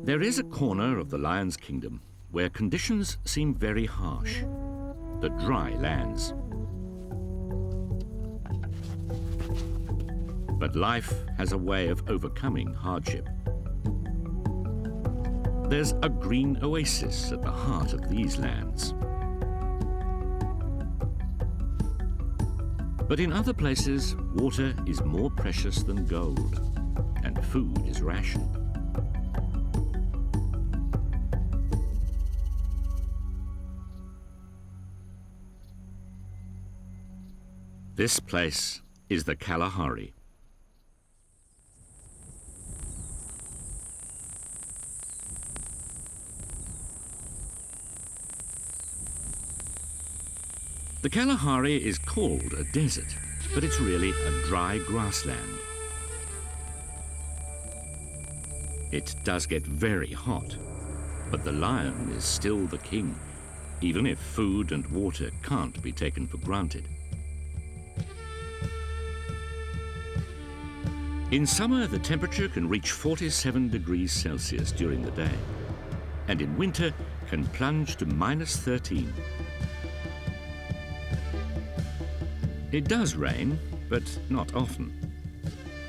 There is a corner of the lion's kingdom where conditions seem very harsh, the dry lands. But life has a way of overcoming hardship. There's a green oasis at the heart of these lands. But in other places, water is more precious than gold, and food is rationed. This place is the Kalahari. The Kalahari is called a desert, but it's really a dry grassland. It does get very hot, but the lion is still the king, even if food and water can't be taken for granted. In summer, the temperature can reach 47 degrees Celsius during the day, and in winter can plunge to -13. It does rain, but not often.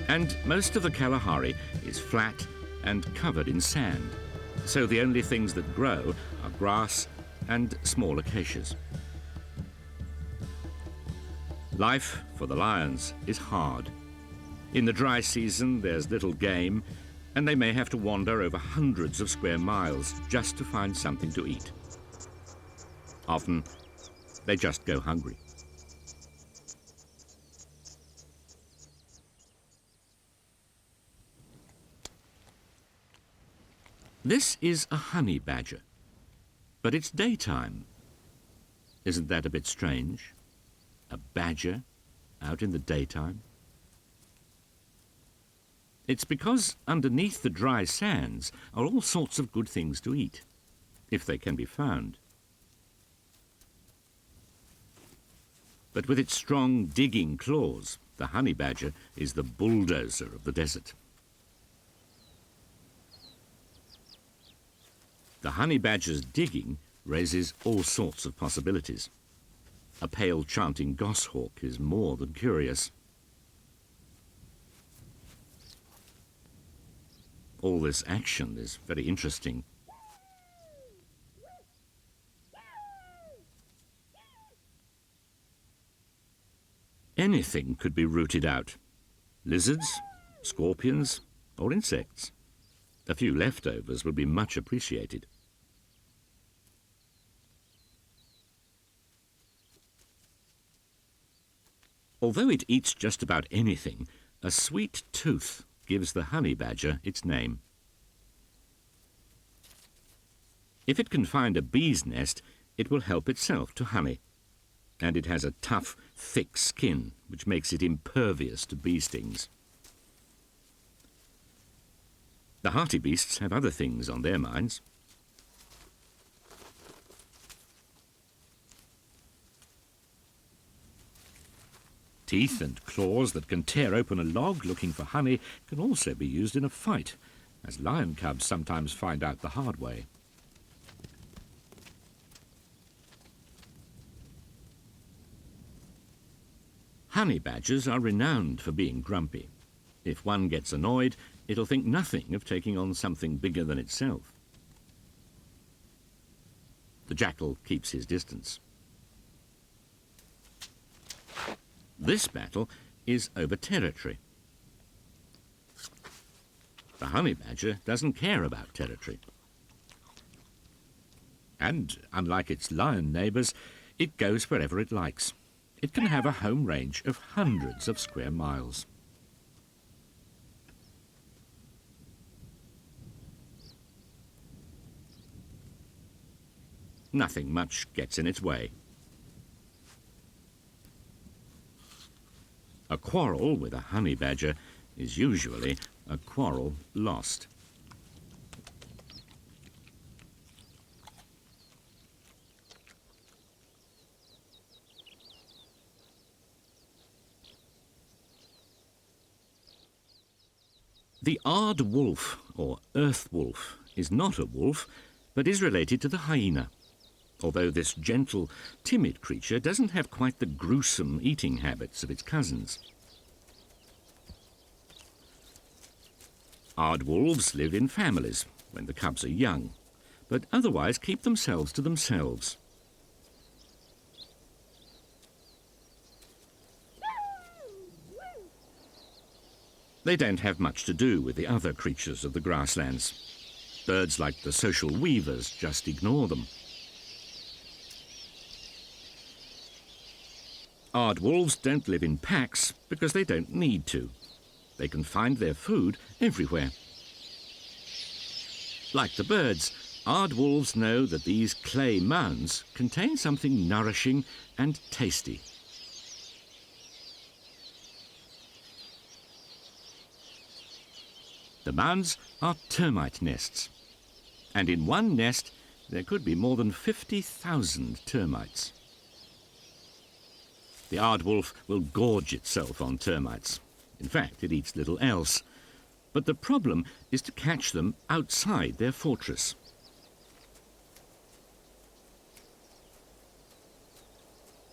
And most of the Kalahari is flat and covered in sand, so the only things that grow are grass and small acacias. Life for the lions is hard. In the dry season, there's little game, and they may have to wander over hundreds of square miles just to find something to eat. Often, they just go hungry. This is a honey badger, but it's daytime. Isn't that a bit strange? A badger out in the daytime? It's because underneath the dry sands are all sorts of good things to eat, if they can be found. But with its strong digging claws, the honey badger is the bulldozer of the desert. The honey badger's digging raises all sorts of possibilities. A pale chanting goshawk is more than curious. All this action is very interesting. Anything could be rooted out. Lizards, scorpions, or insects. A few leftovers will be much appreciated. Although it eats just about anything, a sweet tooth gives the honey badger its name. If it can find a bee's nest, it will help itself to honey. And it has a tough, thick skin, which makes it impervious to bee stings. The hartebeests have other things on their minds. Teeth and claws that can tear open a log looking for honey can also be used in a fight, as lion cubs sometimes find out the hard way. Honey badgers are renowned for being grumpy. If one gets annoyed, it'll think nothing of taking on something bigger than itself. The jackal keeps his distance. This battle is over territory. The honey badger doesn't care about territory. And, unlike its lion neighbours, it goes wherever it likes. It can have a home range of hundreds of square miles. Nothing much gets in its way. A quarrel with a honey badger is usually a quarrel lost. The aardwolf, or earth wolf, is not a wolf, but is related to the hyena, although this gentle, timid creature doesn't have quite the gruesome eating habits of its cousins. Aardwolves live in families when the cubs are young, but otherwise keep themselves to themselves. They don't have much to do with the other creatures of the grasslands. Birds like the social weavers just ignore them. Aardwolves don't live in packs because they don't need to. They can find their food everywhere. Like the birds, aardwolves know that these clay mounds contain something nourishing and tasty. The mounds are termite nests, and in one nest there could be more than 50,000 termites. The aardwolf will gorge itself on termites. In fact, it eats little else. But the problem is to catch them outside their fortress.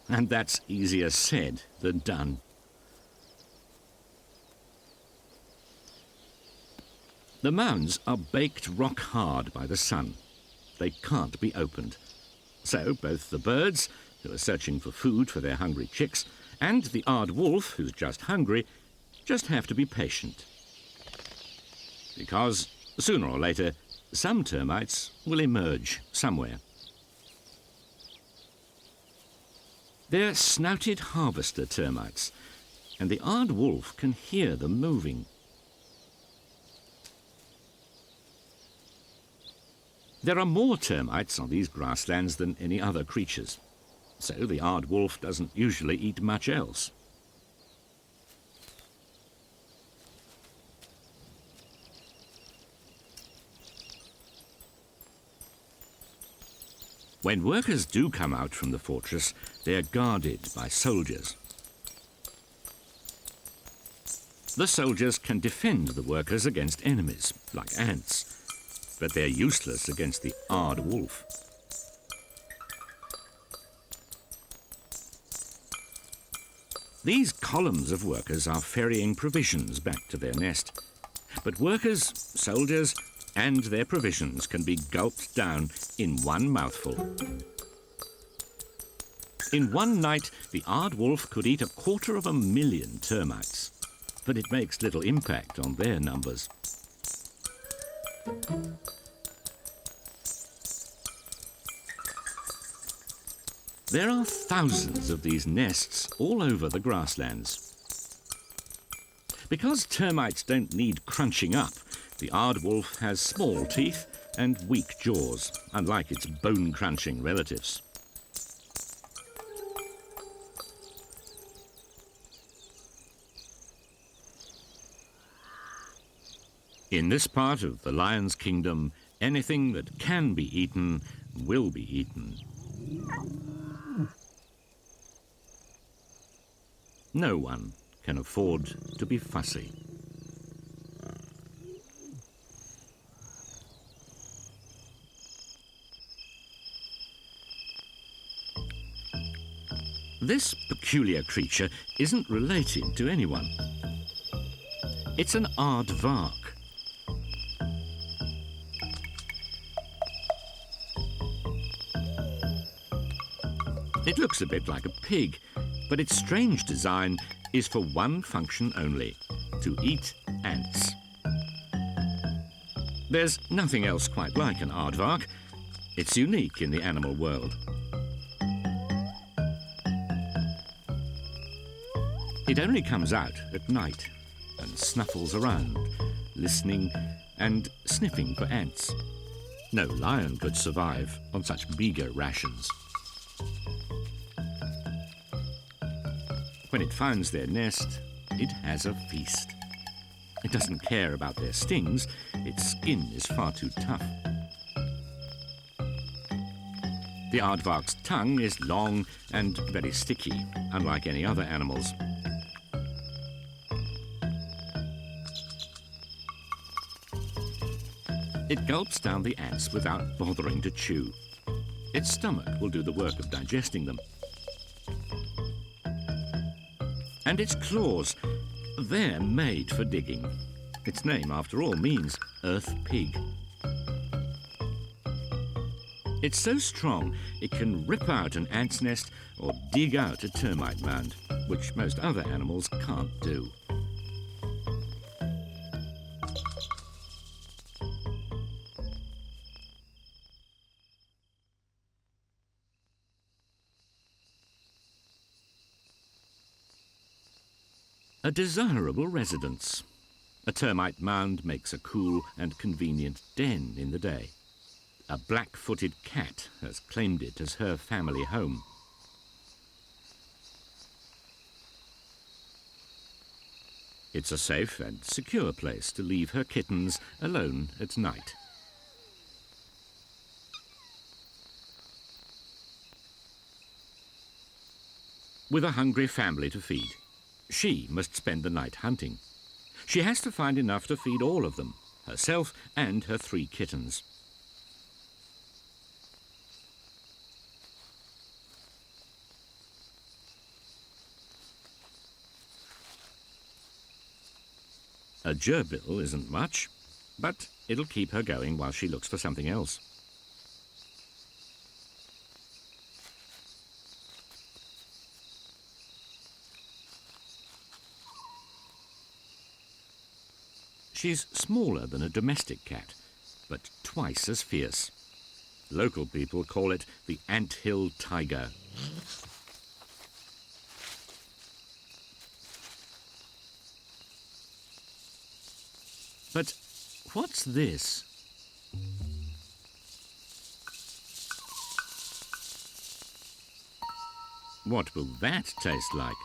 And that's easier said than done. The mounds are baked rock hard by the sun. They can't be opened. So both the birds, who are searching for food for their hungry chicks, and the aardwolf, who's just hungry, just have to be patient. Because sooner or later, some termites will emerge somewhere. They're snouted harvester termites, and the aardwolf can hear them moving. There are more termites on these grasslands than any other creatures, so the aardwolf doesn't usually eat much else. When workers do come out from the fortress, they are guarded by soldiers. The soldiers can defend the workers against enemies, like ants, but they're useless against the aardwolf. These columns of workers are ferrying provisions back to their nest. But workers, soldiers, and their provisions can be gulped down in one mouthful. In one night, the aardwolf could eat 250,000 termites, but it makes little impact on their numbers. There are thousands of these nests all over the grasslands. Because termites don't need crunching up, the aardwolf has small teeth and weak jaws, unlike its bone-crunching relatives. In this part of the lion's kingdom, anything that can be eaten will be eaten. No one can afford to be fussy. This peculiar creature isn't related to anyone. It's an aardvark. It looks a bit like a pig, but its strange design is for one function only: to eat ants. There's nothing else quite like an aardvark. It's unique in the animal world. It only comes out at night and snuffles around, listening and sniffing for ants. No lion could survive on such meagre rations. When it finds their nest, it has a feast. It doesn't care about their stings. Its skin is far too tough. The aardvark's tongue is long and very sticky, unlike any other animal's. It gulps down the ants without bothering to chew. Its stomach will do the work of digesting them. And its claws, they're made for digging. Its name, after all, means earth pig. It's so strong it can rip out an ant's nest or dig out a termite mound, which most other animals can't do. A desirable residence. A termite mound makes a cool and convenient den in the day. A black-footed cat has claimed it as her family home. It's a safe and secure place to leave her kittens alone at night. With a hungry family to feed, she must spend the night hunting. She has to find enough to feed all of them, herself and her 3 kittens. A gerbil isn't much, but it'll keep her going while she looks for something else. She's smaller than a domestic cat, but twice as fierce. Local people call it the anthill tiger. But what's this? What will that taste like?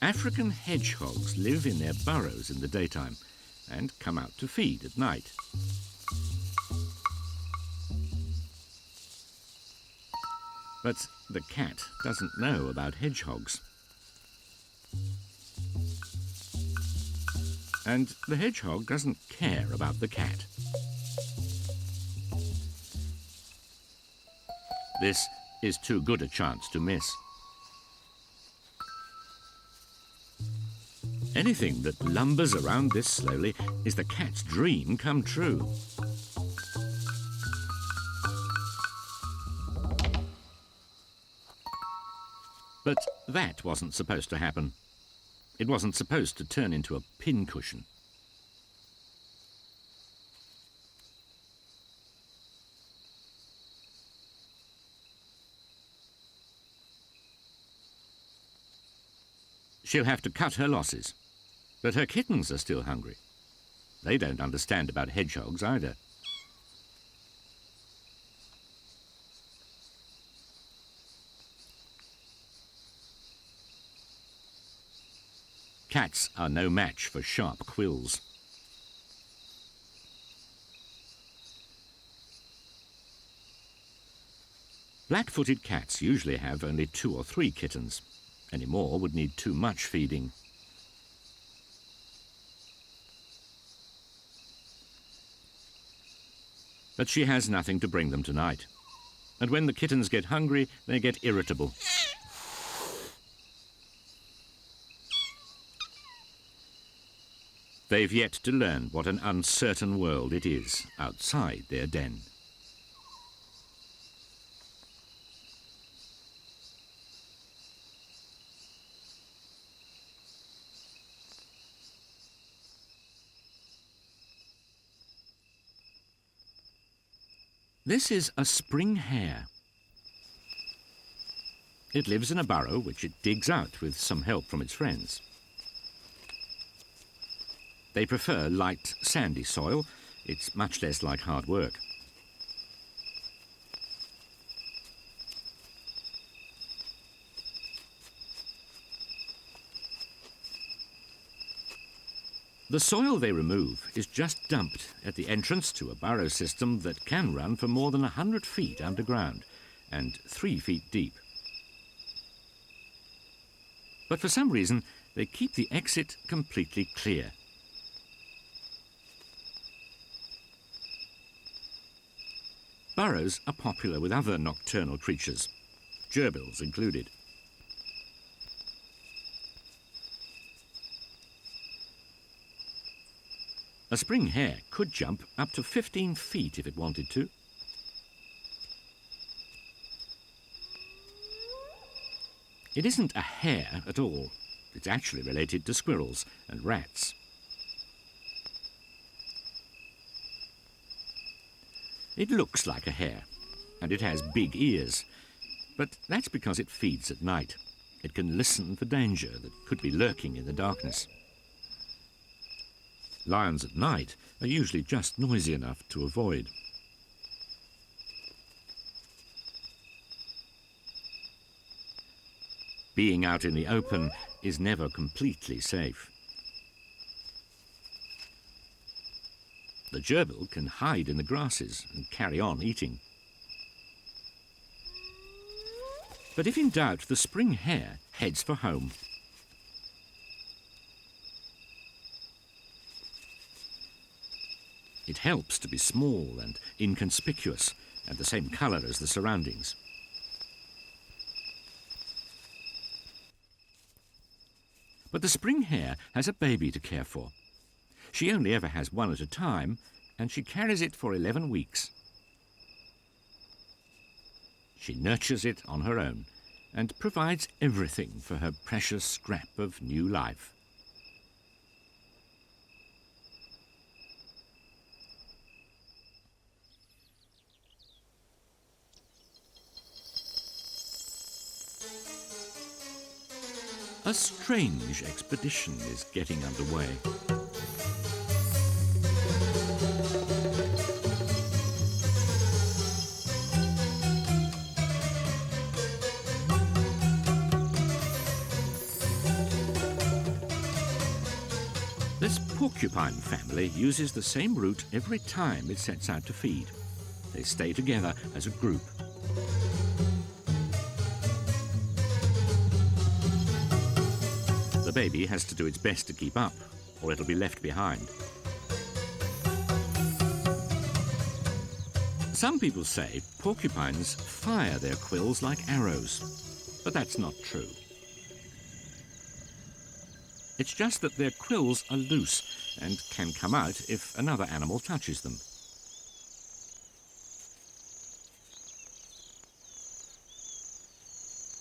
African hedgehogs live in their burrows in the daytime and come out to feed at night. But the cat doesn't know about hedgehogs. And the hedgehog doesn't care about the cat. This is too good a chance to miss. Anything that lumbers around this slowly is the cat's dream come true. But that wasn't supposed to happen. It wasn't supposed to turn into a pincushion. She'll have to cut her losses. But her kittens are still hungry. They don't understand about hedgehogs either. Cats are no match for sharp quills. Black-footed cats usually have only 2 or 3 kittens. Any more would need too much feeding. But she has nothing to bring them tonight. And when the kittens get hungry, they get irritable. They've yet to learn what an uncertain world it is outside their den. This is a spring hare. It lives in a burrow which it digs out with some help from its friends. They prefer light, sandy soil. It's much less like hard work. The soil they remove is just dumped at the entrance to a burrow system that can run for more than 100 feet underground and 3 feet deep. But for some reason, they keep the exit completely clear. Burrows are popular with other nocturnal creatures, gerbils included. A spring hare could jump up to 15 feet if it wanted to. It isn't a hare at all. It's actually related to squirrels and rats. It looks like a hare, and it has big ears, but that's because it feeds at night. It can listen for danger that could be lurking in the darkness. Lions at night are usually just noisy enough to avoid. Being out in the open is never completely safe. The gerbil can hide in the grasses and carry on eating. But if in doubt, the spring hare heads for home. It helps to be small and inconspicuous and the same colour as the surroundings. But the spring hare has a baby to care for. She only ever has one at a time, and she carries it for 11 weeks. She nurtures it on her own and provides everything for her precious scrap of new life. A strange expedition is getting underway. This porcupine family uses the same route every time it sets out to feed. They stay together as a group. The baby has to do its best to keep up, or it'll be left behind. Some people say porcupines fire their quills like arrows, but that's not true. It's just that their quills are loose and can come out if another animal touches them.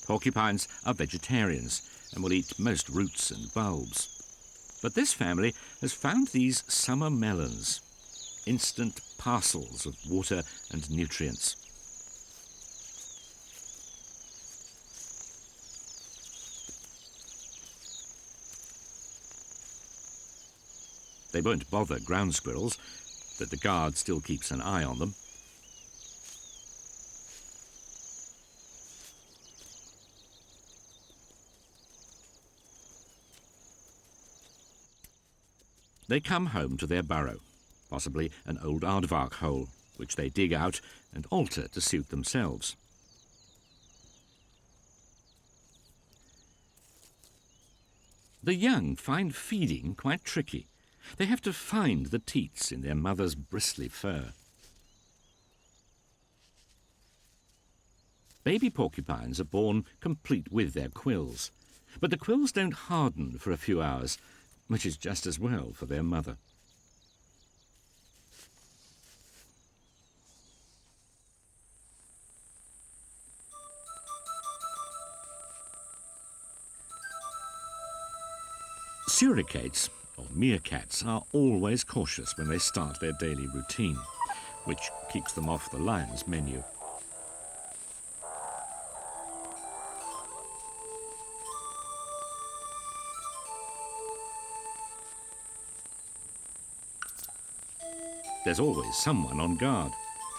Porcupines are vegetarians and will eat most roots and bulbs. But this family has found these summer melons, instant parcels of water and nutrients. They won't bother ground squirrels, but the guard still keeps an eye on them. They come home to their burrow, possibly an old aardvark hole, which they dig out and alter to suit themselves. The young find feeding quite tricky. They have to find the teats in their mother's bristly fur. Baby porcupines are born complete with their quills, but the quills don't harden for a few hours, which is just as well for their mother. Suricates, or meerkats, are always cautious when they start their daily routine, which keeps them off the lion's menu. There's always someone on guard,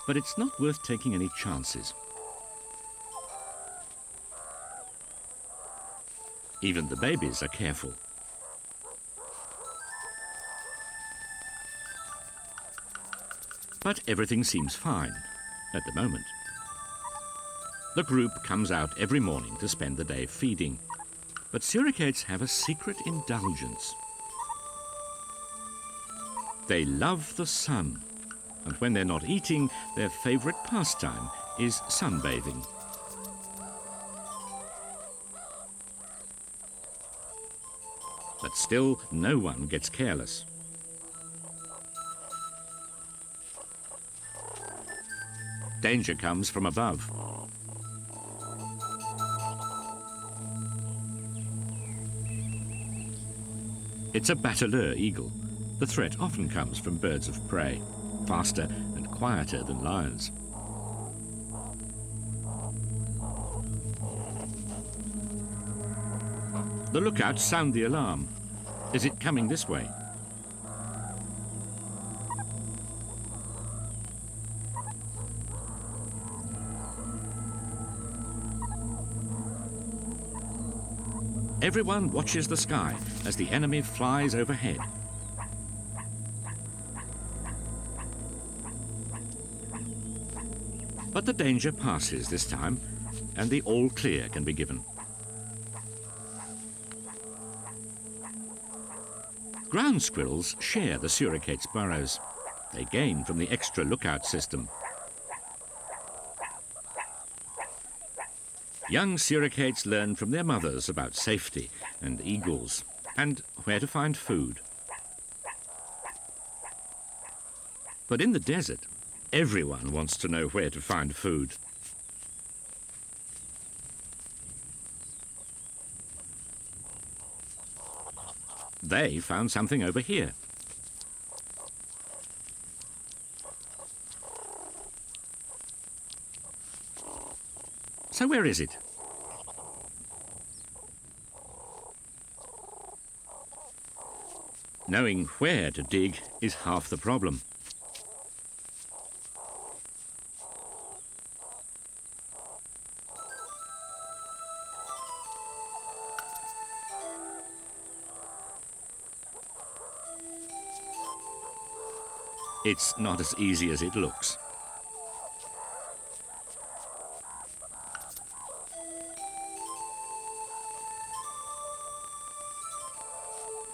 but it's not worth taking any chances. Even the babies are careful. But everything seems fine at the moment. The group comes out every morning to spend the day feeding, but suricates have a secret indulgence. They love the sun, And when they're not eating, their favourite pastime is sunbathing. But still, no one gets careless. Danger comes from above. It's a battler eagle. The threat often comes from birds of prey, faster and quieter than lions. The lookouts sound the alarm. Is it coming this way? Everyone watches the sky as the enemy flies overhead. But the danger passes this time, and the all clear can be given. Ground squirrels share the suricate's burrows. They gain from the extra lookout system. Young suricates learn from their mothers about safety and eagles and where to find food. But in the desert, everyone wants to know where to find food. They found something over here. So where is it? Knowing where to dig is half the problem. It's not as easy as it looks.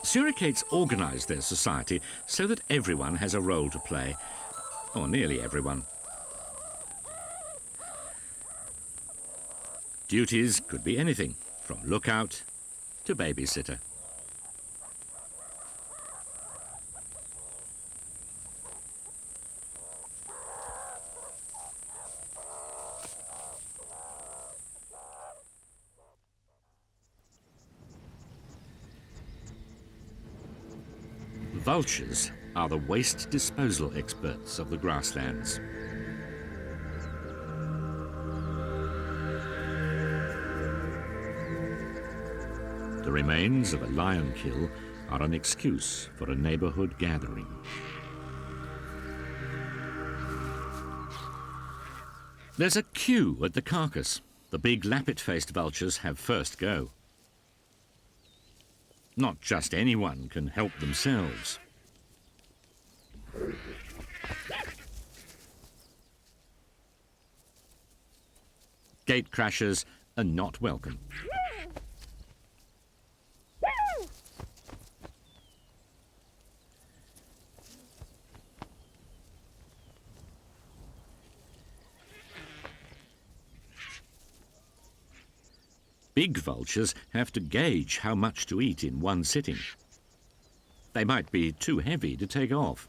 Suricates organise their society so that everyone has a role to play, or nearly everyone. Duties could be anything, from lookout to babysitter. Vultures are the waste disposal experts of the grasslands. The remains of a lion kill are an excuse for a neighborhood gathering. There's a queue at the carcass. The big lappet-faced vultures have first go. Not just anyone can help themselves. Gate crashers are not welcome. Big vultures have to gauge how much to eat in one sitting. They might be too heavy to take off.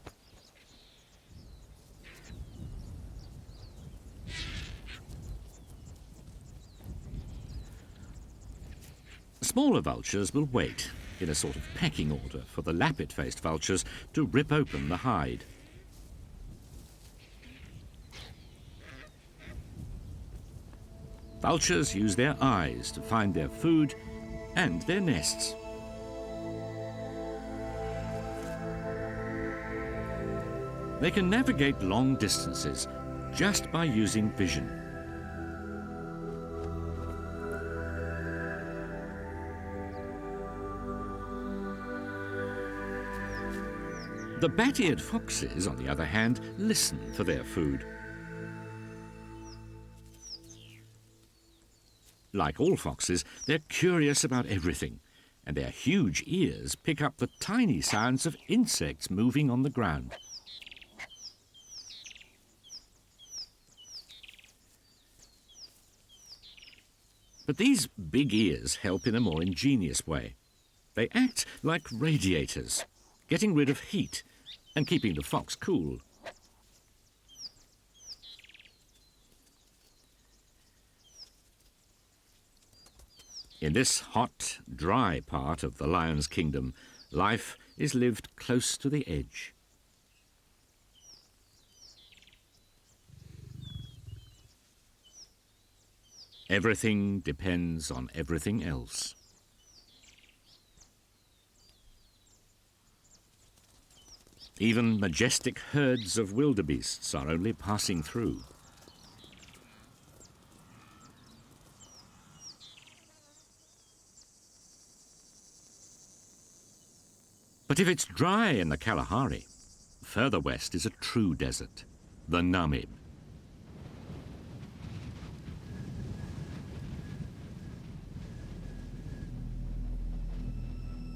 Smaller vultures will wait in a sort of pecking order for the lappet-faced vultures to rip open the hide. Vultures use their eyes to find their food and their nests. They can navigate long distances just by using vision. The bat-eared foxes, on the other hand, listen for their food. Like all foxes, they're curious about everything, and their huge ears pick up the tiny sounds of insects moving on the ground. But these big ears help in a more ingenious way. They act like radiators, getting rid of heat and keeping the fox cool. In this hot, dry part of the lion's kingdom, life is lived close to the edge. Everything depends on everything else. Even majestic herds of wildebeests are only passing through. But if it's dry in the Kalahari, further west is a true desert, the Namib.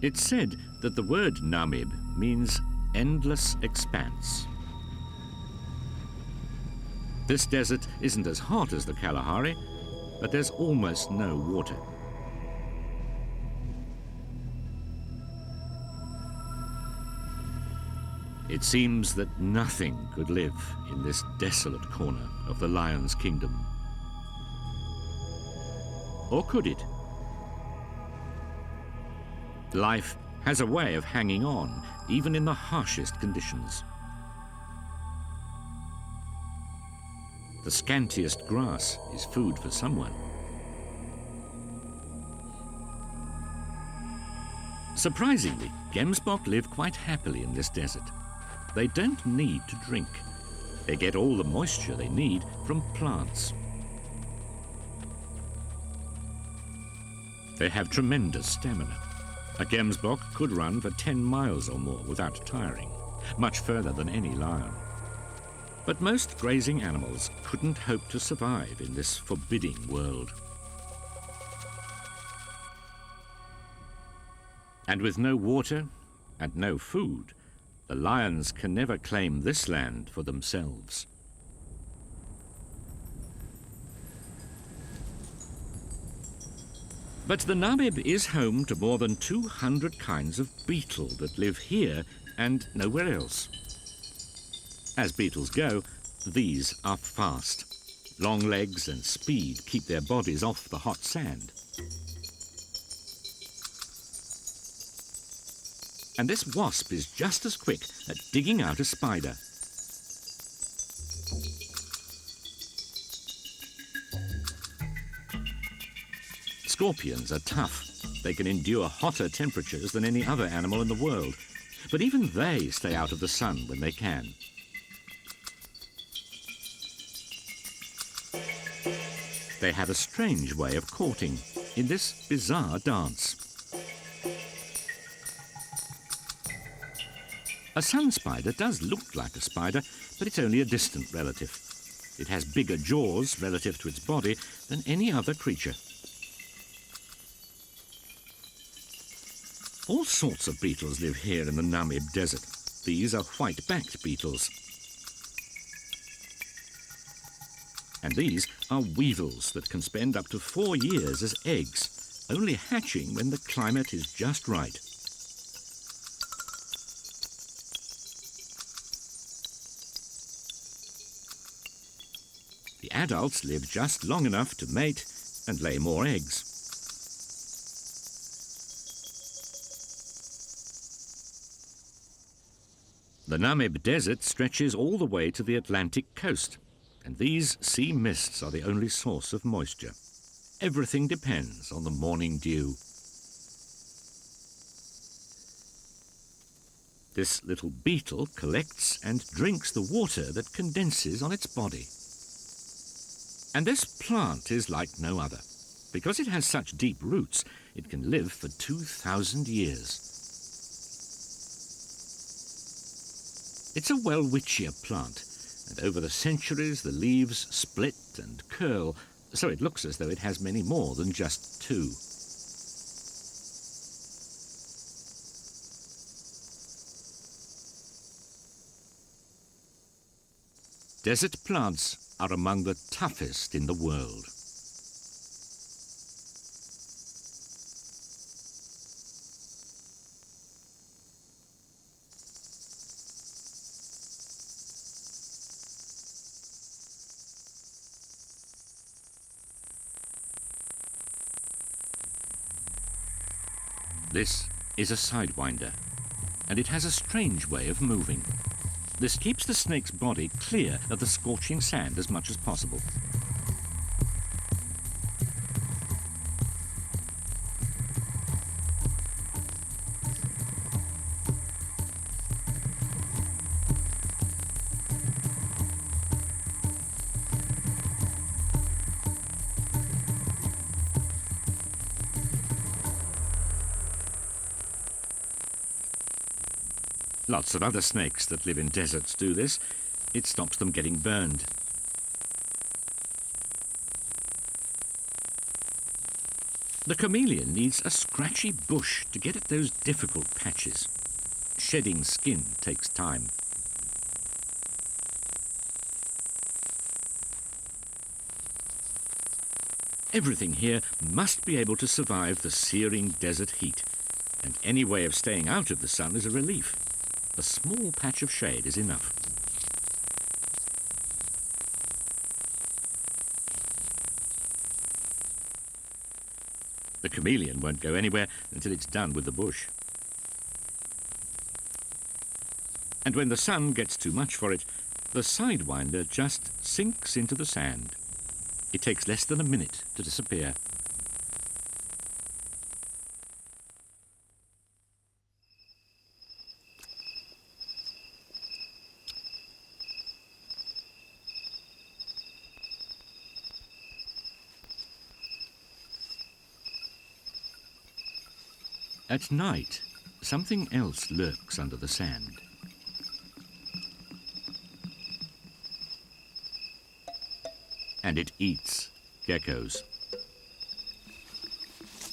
It's said that the word Namib means endless expanse. This desert isn't as hot as the Kalahari, but there's almost no water. It seems that nothing could live in this desolate corner of the lion's kingdom. Or could it? Life has a way of hanging on, even in the harshest conditions. The scantiest grass is food for someone. Surprisingly, gemsbok live quite happily in this desert. They don't need to drink. They get all the moisture they need from plants. They have tremendous stamina. A gemsbok could run for 10 miles or more without tiring, much further than any lion. But most grazing animals couldn't hope to survive in this forbidding world. And with no water and no food, the lions can never claim this land for themselves. But the Namib is home to more than 200 kinds of beetle that live here and nowhere else. As beetles go, these are fast. Long legs and speed keep their bodies off the hot sand. And this wasp is just as quick at digging out a spider. Scorpions are tough. They can endure hotter temperatures than any other animal in the world. But even they stay out of the sun when they can. They have a strange way of courting in this bizarre dance. A sun spider does look like a spider, but it's only a distant relative. It has bigger jaws relative to its body than any other creature. All sorts of beetles live here in the Namib Desert. These are white-backed beetles. And these are weevils that can spend up to 4 years as eggs, only hatching when the climate is just right. The adults live just long enough to mate and lay more eggs. The Namib Desert stretches all the way to the Atlantic coast, and these sea mists are the only source of moisture. Everything depends on the morning dew. This little beetle collects and drinks the water that condenses on its body. And this plant is like no other. Because it has such deep roots, it can live for 2,000 years. It's a welwitschia plant, and over the centuries the leaves split and curl, so it looks as though it has many more than just 2. Desert plants are among the toughest in the world. This is a sidewinder, and it has a strange way of moving. This keeps the snake's body clear of the scorching sand as much as possible. Lots of other snakes that live in deserts do this. It stops them getting burned. The chameleon needs a scratchy bush to get at those difficult patches. Shedding skin takes time. Everything here must be able to survive the searing desert heat, and any way of staying out of the sun is a relief. A small patch of shade is enough. The chameleon won't go anywhere until it's done with the bush. And when the sun gets too much for it, the sidewinder just sinks into the sand. It takes less than a minute to disappear. At night, something else lurks under the sand. And it eats geckos.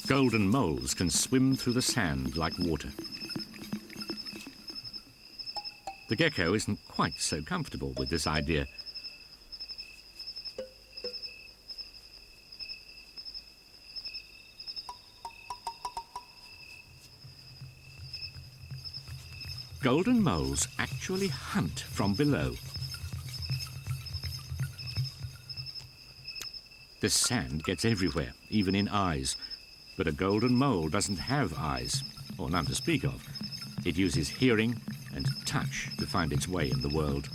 Golden moles can swim through the sand like water. The gecko isn't quite so comfortable with this idea. Golden moles actually hunt from below. The sand gets everywhere, even in eyes. But a golden mole doesn't have eyes, or none to speak of. It uses hearing and touch to find its way in the world.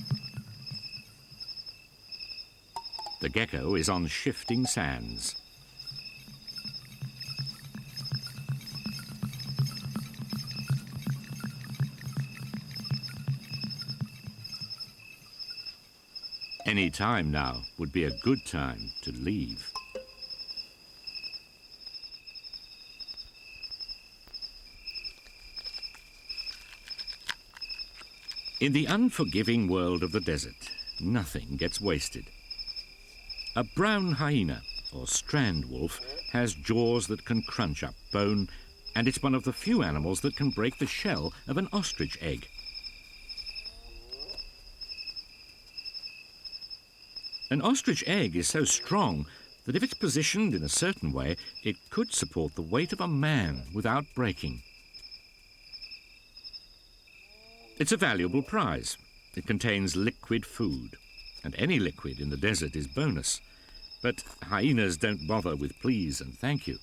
The gecko is on shifting sands. Any time now would be a good time to leave. In the unforgiving world of the desert, nothing gets wasted. A brown hyena, or strand wolf, has jaws that can crunch up bone, and it's one of the few animals that can break the shell of an ostrich egg. An ostrich egg is so strong that if it's positioned in a certain way, it could support the weight of a man without breaking. It's a valuable prize. It contains liquid food, and any liquid in the desert is bonus. But hyenas don't bother with please and thank you.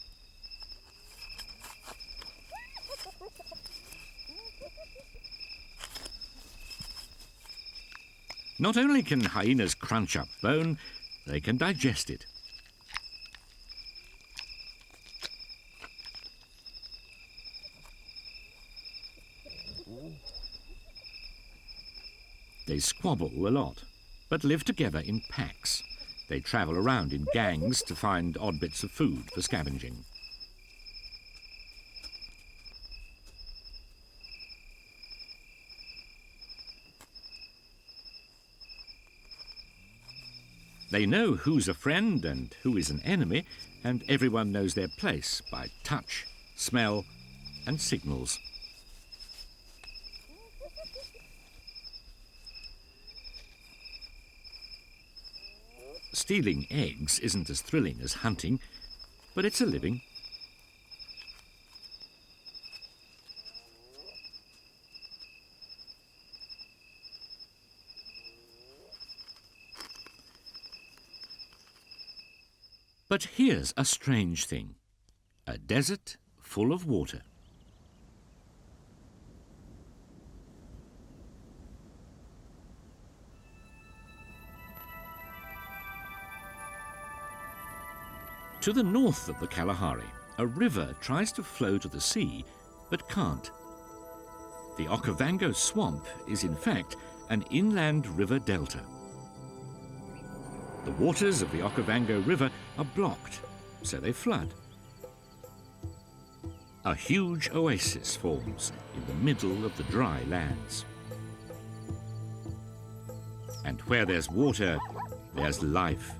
Not only can hyenas crunch up bone, they can digest it. They squabble a lot, but live together in packs. They travel around in gangs to find odd bits of food for scavenging. They know who's a friend and who is an enemy, and everyone knows their place by touch, smell, and signals. Stealing eggs isn't as thrilling as hunting, but it's a living. But here's a strange thing. A desert full of water. To the north of the Kalahari, a river tries to flow to the sea, but can't. The Okavango swamp is in fact an inland river delta. The waters of the Okavango River are blocked, so they flood. A huge oasis forms in the middle of the dry lands. And where there's water, there's life.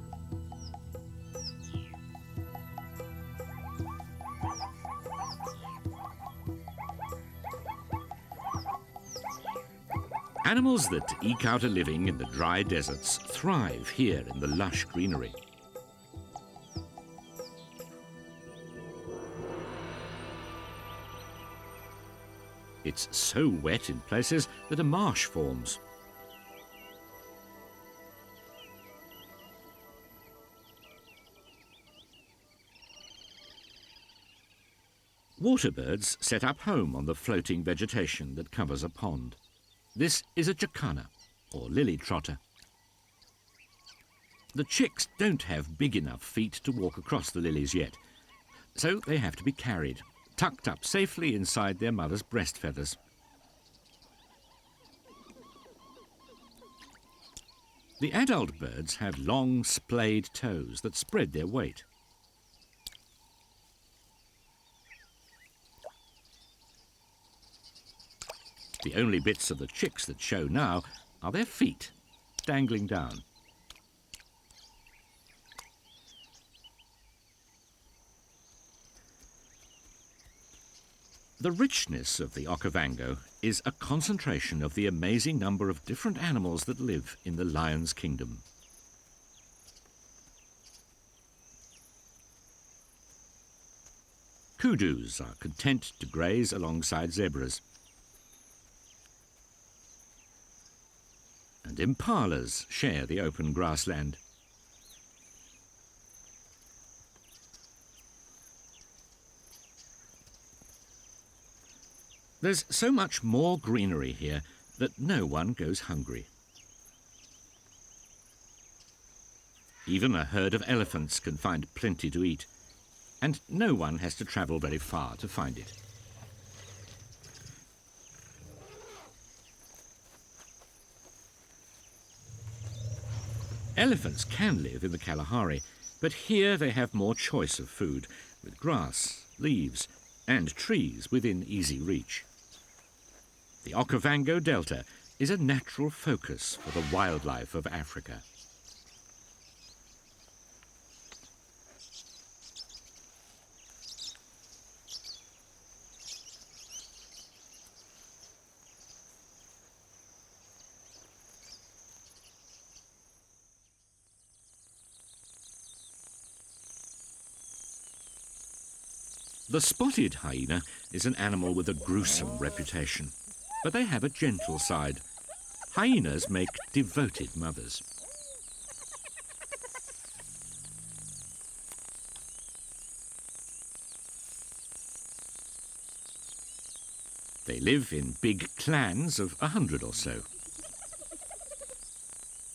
Animals that eke out a living in the dry deserts thrive here in the lush greenery. It's so wet in places that a marsh forms. Waterbirds set up home on the floating vegetation that covers a pond. This is a jacana, or lily trotter. The chicks don't have big enough feet to walk across the lilies yet, so they have to be carried, tucked up safely inside their mother's breast feathers. The adult birds have long, splayed toes that spread their weight. The only bits of the chicks that show now are their feet, dangling down. The richness of the Okavango is a concentration of the amazing number of different animals that live in the lion's kingdom. Kudus are content to graze alongside zebras. And impalas share the open grassland. There's so much more greenery here that no one goes hungry. Even a herd of elephants can find plenty to eat, and no one has to travel very far to find it. Elephants can live in the Kalahari, but here they have more choice of food, with grass, leaves, and trees within easy reach. The Okavango Delta is a natural focus for the wildlife of Africa. The spotted hyena is an animal with a gruesome reputation, but they have a gentle side. Hyenas make devoted mothers. They live in big clans of 100 or so.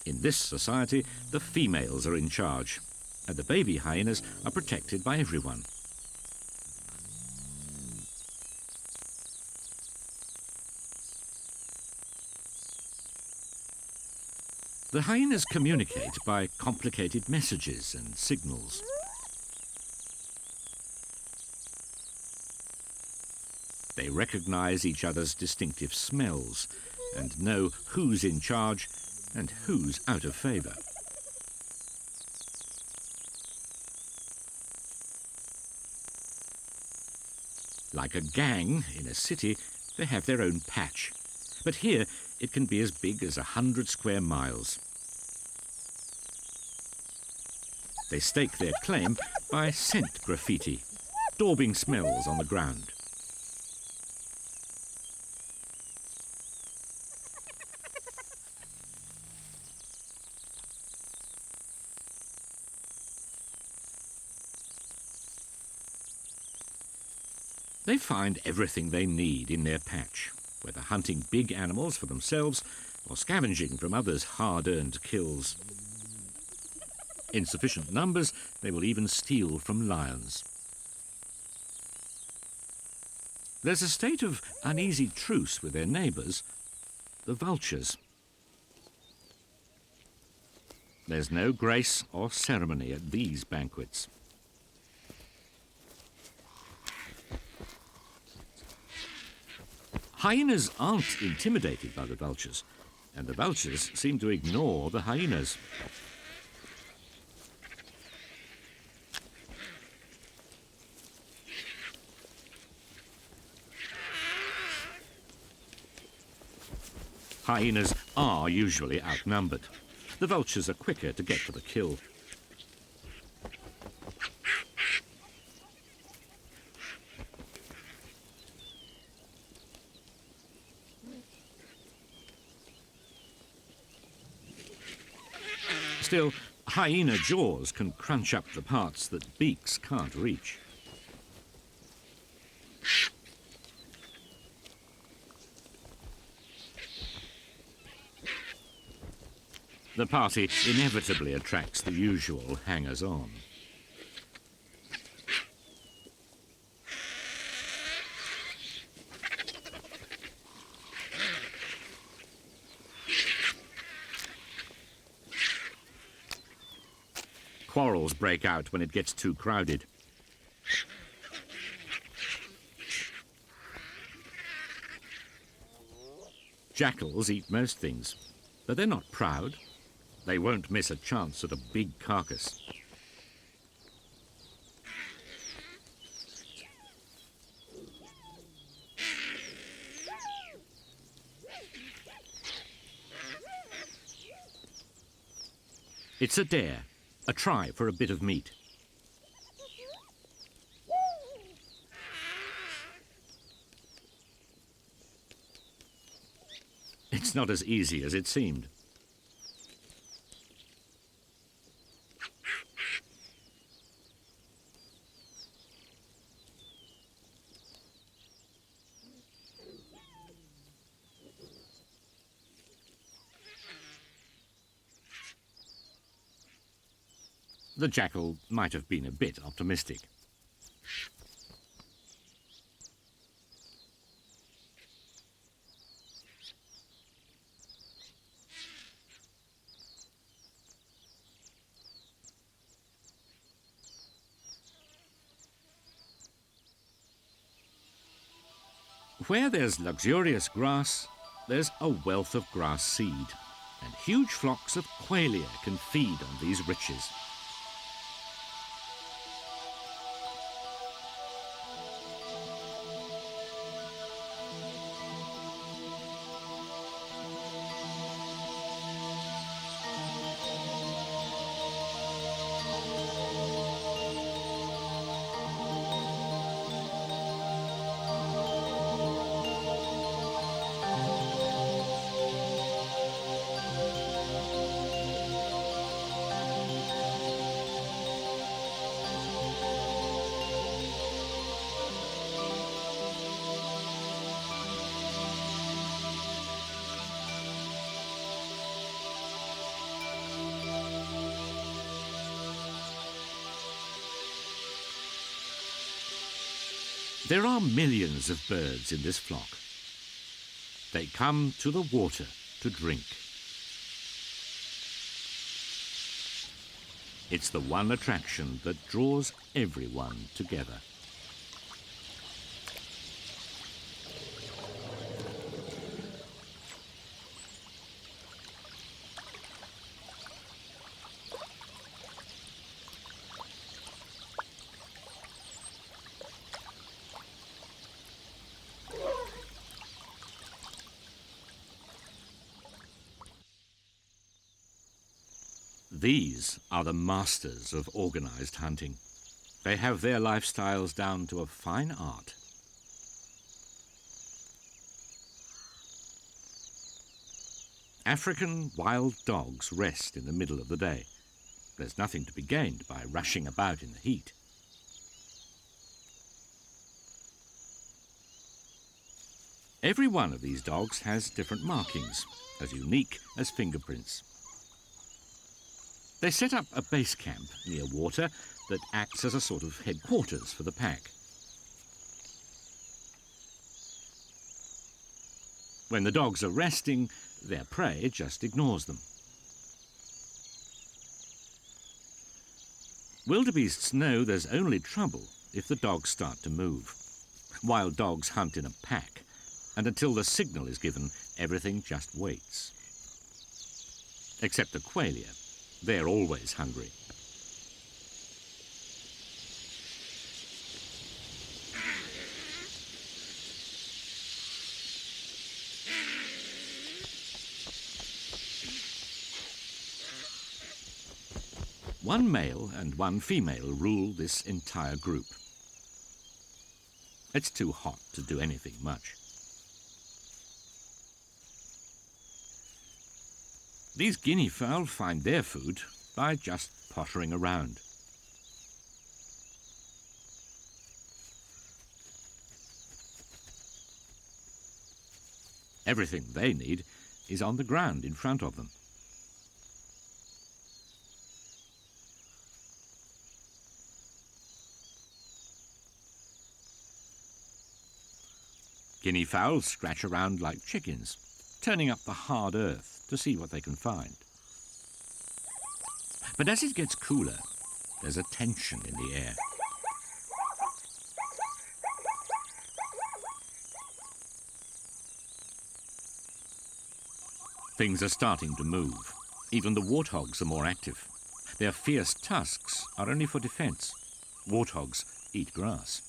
In this society, the females are in charge, and the baby hyenas are protected by everyone. The hyenas communicate by complicated messages and signals. They recognize each other's distinctive smells and know who's in charge and who's out of favor. Like a gang in a city, they have their own patch. But here, it can be as big as 100 square miles. They stake their claim by scent graffiti, daubing smells on the ground. They find everything they need in their patch, whether hunting big animals for themselves or scavenging from others' hard-earned kills. In sufficient numbers, they will even steal from lions. There's a state of uneasy truce with their neighbours, the vultures. There's no grace or ceremony at these banquets. Hyenas aren't intimidated by the vultures, and the vultures seem to ignore the hyenas. Hyenas are usually outnumbered. The vultures are quicker to get to the kill. Still, hyena jaws can crunch up the parts that beaks can't reach. The party inevitably attracts the usual hangers-on. Quarrels break out when it gets too crowded. Jackals eat most things, but they're not proud. They won't miss a chance at a big carcass. It's a dare, a try for a bit of meat. It's not as easy as it seemed. The jackal might have been a bit optimistic. Where there's luxurious grass, there's a wealth of grass seed, and huge flocks of qualia can feed on these riches. There are millions of birds in this flock. They come to the water to drink. It's the one attraction that draws everyone together. These are the masters of organized hunting. They have their lifestyles down to a fine art. African wild dogs rest in the middle of the day. There's nothing to be gained by rushing about in the heat. Every one of these dogs has different markings, as unique as fingerprints. They set up a base camp near water that acts as a sort of headquarters for the pack. When the dogs are resting, their prey just ignores them. Wildebeests know there's only trouble if the dogs start to move. Wild dogs hunt in a pack, and until the signal is given, everything just waits. Except the qualia. They're always hungry. One male and one female rule this entire group. It's too hot to do anything much. These guinea fowl find their food by just pottering around. Everything they need is on the ground in front of them. Guinea fowl scratch around like chickens, turning up the hard earth to see what they can find. But as it gets cooler, there's a tension in the air. Things are starting to move. Even the warthogs are more active. Their fierce tusks are only for defense. Warthogs eat grass.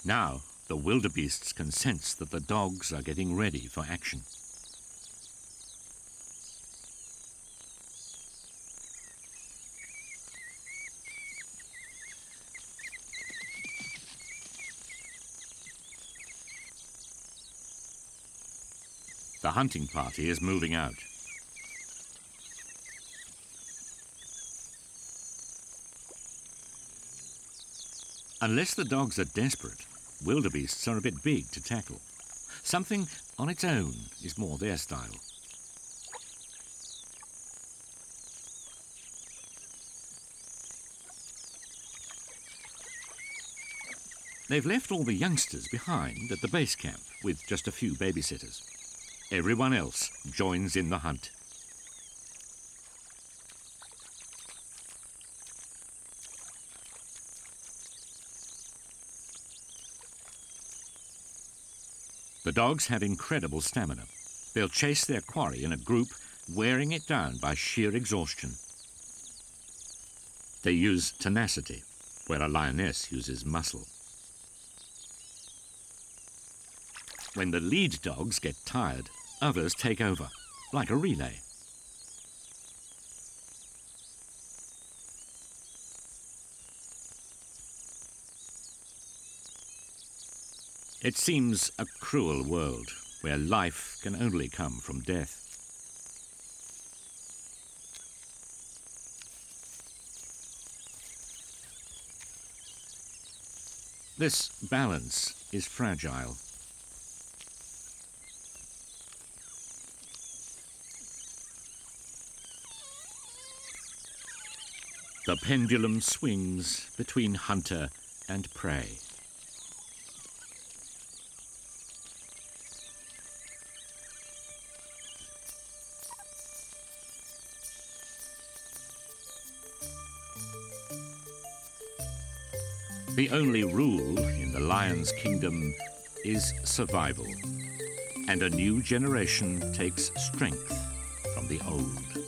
Now, the wildebeests can sense that the dogs are getting ready for action. The hunting party is moving out. Unless the dogs are desperate, wildebeests are a bit big to tackle. Something on its own is more their style. They've left all the youngsters behind at the base camp with just a few babysitters. Everyone else joins in the hunt. The dogs have incredible stamina. They'll chase their quarry in a group, wearing it down by sheer exhaustion. They use tenacity, where a lioness uses muscle. When the lead dogs get tired, others take over, like a relay. It seems a cruel world where life can only come from death. This balance is fragile. The pendulum swings between hunter and prey. The only rule in the lion's kingdom is survival, and a new generation takes strength from the old.